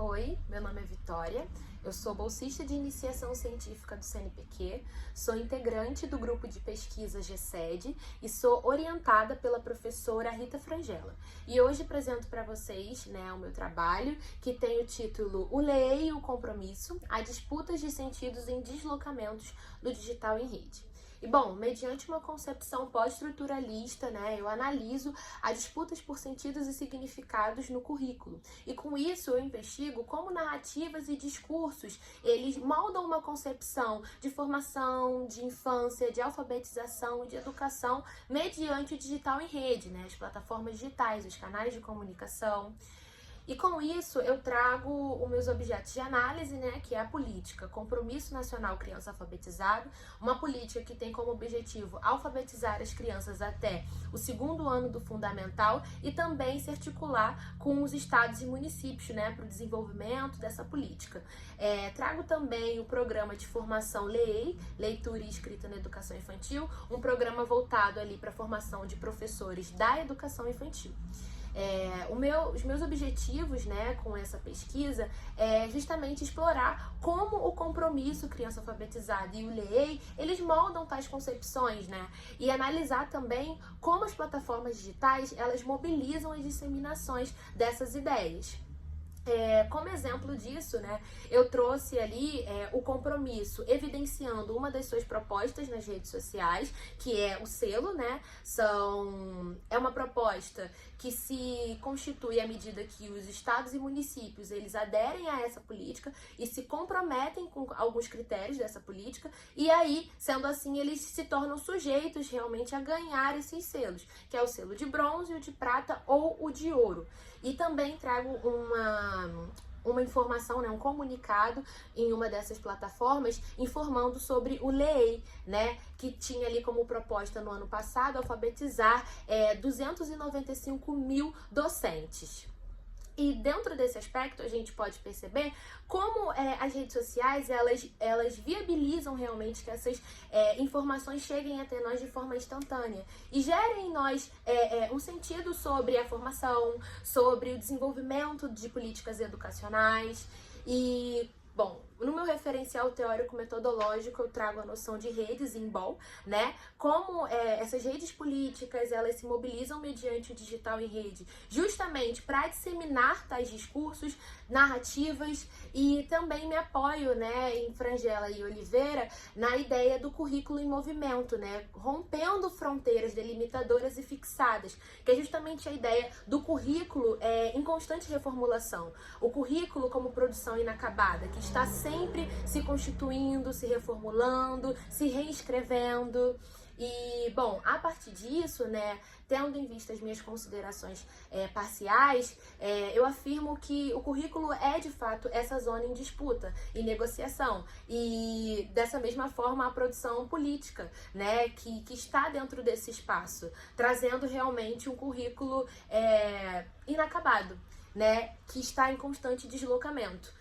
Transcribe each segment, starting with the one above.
Oi, meu nome é Vitória, eu sou bolsista de iniciação científica do CNPq, sou integrante do grupo de pesquisa GCED e sou orientada pela professora Rita Frangella. E hoje apresento para vocês o meu trabalho, que tem o título O Lei e o Compromisso, a disputas de sentidos em deslocamentos do digital em rede. E bom, mediante uma concepção pós-estruturalista, eu analiso as disputas por sentidos e significados no currículo. E com isso eu investigo como narrativas e discursos, eles moldam uma concepção de formação, de infância, de alfabetização e de educação mediante o digital em rede, as plataformas digitais, os canais de comunicação. E com isso eu trago os meus objetos de análise, que é a política Compromisso Nacional Criança Alfabetizado, uma política que tem como objetivo alfabetizar as crianças até o 2º ano do fundamental e também se articular com os estados e municípios, para o desenvolvimento dessa política. Trago também o programa de formação LEI, Leitura e Escrita na Educação Infantil, um programa voltado ali para a formação de professores da educação infantil. Os meus objetivos com essa pesquisa é justamente explorar como o compromisso Criança Alfabetizada e o LEI, eles moldam tais concepções, e analisar também como as plataformas digitais, elas mobilizam as disseminações dessas ideias. Como exemplo disso, eu trouxe ali o compromisso, evidenciando uma das suas propostas nas redes sociais, que é o selo, É uma proposta que se constitui à medida que os estados e municípios, eles aderem a essa política e se comprometem com alguns critérios dessa política, e aí, sendo assim, eles se tornam sujeitos realmente a ganhar esses selos, que é o selo de bronze, o de prata ou o de ouro. E também trago uma informação, um comunicado em uma dessas plataformas informando sobre o LEI, que tinha ali como proposta no ano passado alfabetizar 295 mil docentes. E dentro desse aspecto a gente pode perceber como as redes sociais elas viabilizam realmente que essas informações cheguem até nós de forma instantânea e gerem em nós um sentido sobre a formação, sobre o desenvolvimento de políticas educacionais. E bom, no meu referencial teórico-metodológico eu trago a noção de redes em BOL, como essas redes políticas, elas se mobilizam mediante o digital em rede, justamente para disseminar tais discursos, narrativas, e também me apoio, em Frangella e Oliveira, na ideia do currículo em movimento, rompendo fronteiras delimitadoras e fixadas, que é justamente a ideia do currículo em constante reformulação, o currículo como produção inacabada, que está sempre se constituindo, se reformulando, se reescrevendo. E, bom, a partir disso, tendo em vista as minhas considerações parciais, eu afirmo que o currículo é, de fato, essa zona em disputa, em negociação. E, dessa mesma forma, a produção política, que está dentro desse espaço, trazendo realmente um currículo inacabado, que está em constante deslocamento,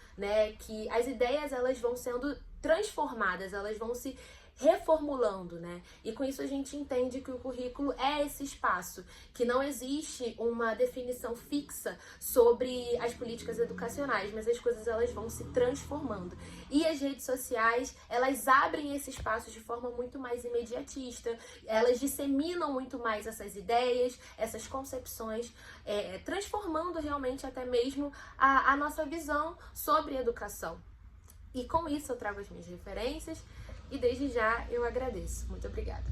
que as ideias elas vão sendo transformadas, elas vão se reformulando, E com isso a gente entende que o currículo é esse espaço, que não existe uma definição fixa sobre as políticas educacionais, mas as coisas elas vão se transformando. E as redes sociais, elas abrem esse espaço de forma muito mais imediatista, elas disseminam muito mais essas ideias, essas concepções, transformando realmente até mesmo a nossa visão sobre educação. E com isso eu trago as minhas referências, e desde já eu agradeço. Muito obrigada.